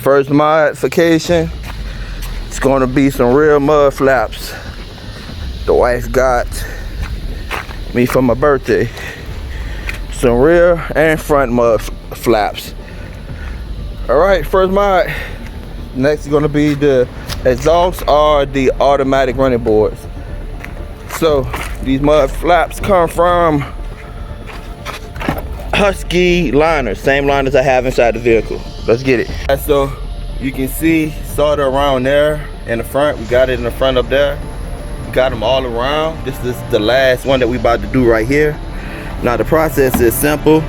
First modification, it's gonna be some real mud flaps. The wife got me for my birthday. Some rear and front mud flaps. All right, first mod. Next is gonna be the exhaust or the automatic running boards. So these mud flaps come from Husky liners, same liners I have inside the vehicle. Let's get it. So you can see sort of around there in the front. We got it in the front up there. We got them all around. This is the last one that we about to do right here. Now the process is simple.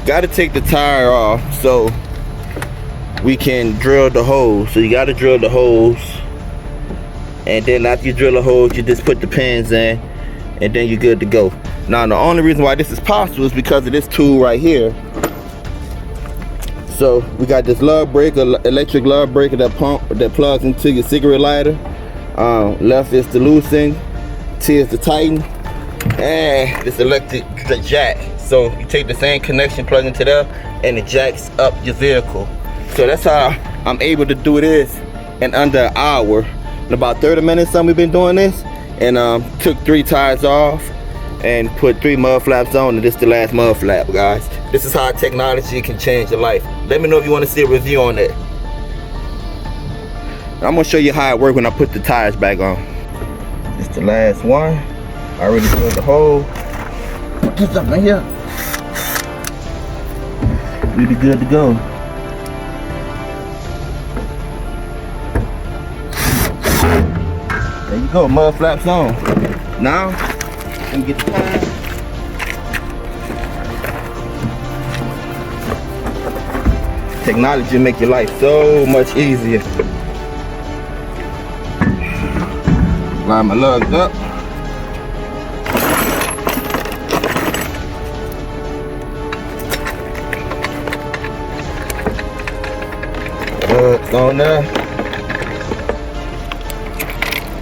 Got to take the tire off so we can drill the holes. So you got to drill the holes, and then after you drill the holes, you just put the pins in, and then you're good to go. Now the only reason why this is possible is because of this tool right here. So we got this lug breaker, electric lug breaker that plugs into your cigarette lighter. Left is to loosen, T is to tighten, and this electric jack. So you take the same connection, plug into there, and it jacks up your vehicle. So that's how I'm able to do this in under an hour. In about 30 minutes, we've been doing this, and took 3 tires off and put 3 mud flaps on, and this is the last mud flap, guys. This is how technology can change your life. Let me know if you want to see a review on that. I'm gonna show you how it works when I put the tires back on. This is the last one. I already drilled the hole. Put this up right here. We'll be good to go. There you go, mud flaps on. Now, let me get the tire. Technology make your life so much easier. Line my lugs up. Lugs on there.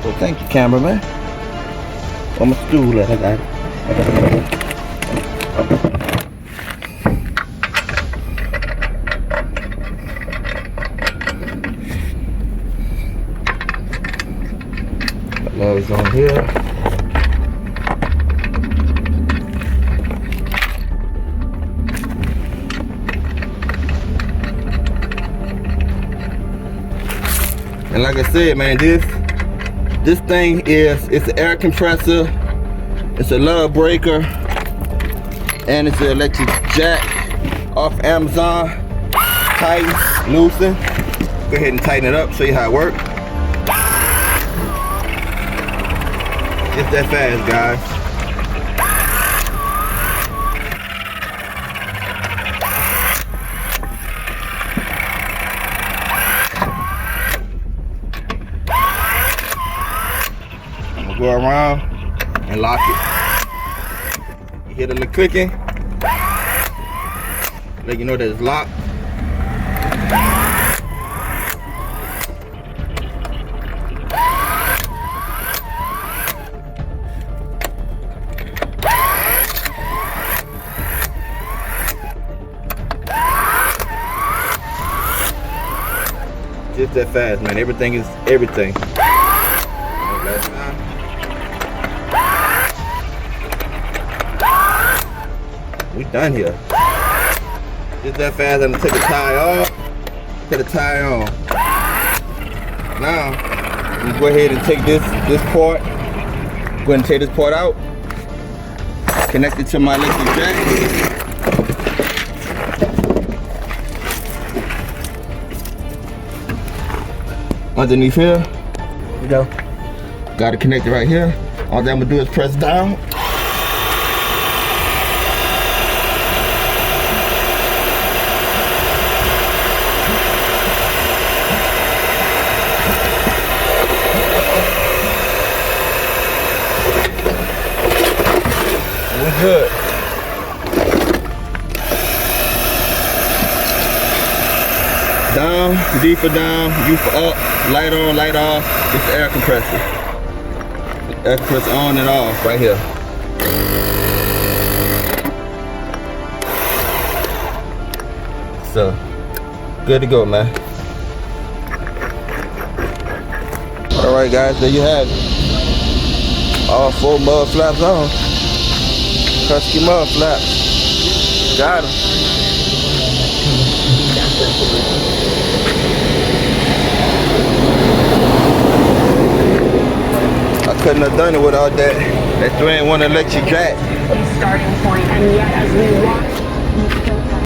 Well, thank you, cameraman. On my stool, I got it. Lugs on here. And like I said, man, this thing it's an air compressor, it's a lug breaker, and it's an electric jack off Amazon. Tighten, loosen. Go ahead and tighten it up, show you how it works. It's that fast, guys. I'm gonna go around and lock it. You hear the little clicking? Let you know that it's locked. Just that fast, man. Everything is everything. Last time. We done here. Just that fast. I'm gonna take the tire off. Put the tire on. Now, I'm gonna go ahead and take this port. Go ahead and take this port out. Connect it to my electric jack. Underneath here, you go. Got it connected right here. All that I'm gonna do is press down. We're good. Down, D for down, U for up, light on, light off. It's the air compressor. Air compressor on and off right here. So, good to go, man. Alright guys, there you have it. All 4 mud flaps on. Husky Mud Flaps. Got him. I couldn't have done it without that 3-in-1 electric jack. Starting point, and yet as we watch